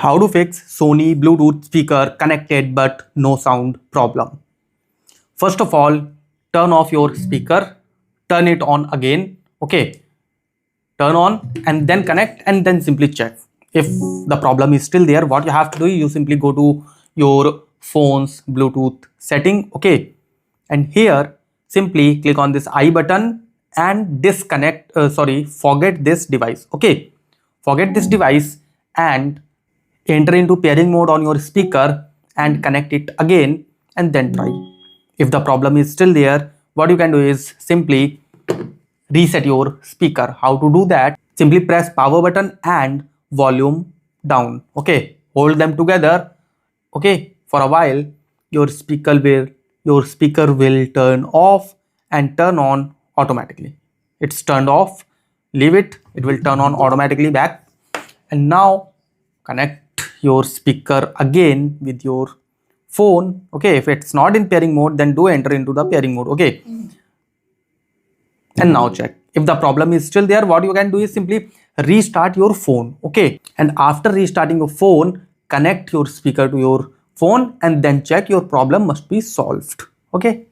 How to fix Sony Bluetooth speaker connected but no sound problem. First of all, turn off your speaker, turn it on again. Okay, turn on and then connect and then simply check. If the problem is still there, what you have to do, you simply go to your phone's Bluetooth setting. Okay, and here simply click on this I button and forget this device. Okay, forget this device and enter into pairing mode on your speaker and connect it again and then try. If the problem is still there, what you can do is simply reset your speaker. How to do that? Simply press power button and volume down. Okay, hold them together. Okay, for a while your speaker will turn off and turn on automatically. It's turned off, leave it, it will turn on automatically back. And now connect your speaker again with your phone. Okay, if it's not in pairing mode, then do enter into the pairing mode. Okay, and now check. If the problem is still there, what you can do is simply restart your phone. Okay, and after restarting your phone, connect your speaker to your phone and then check. Your problem must be solved. Okay.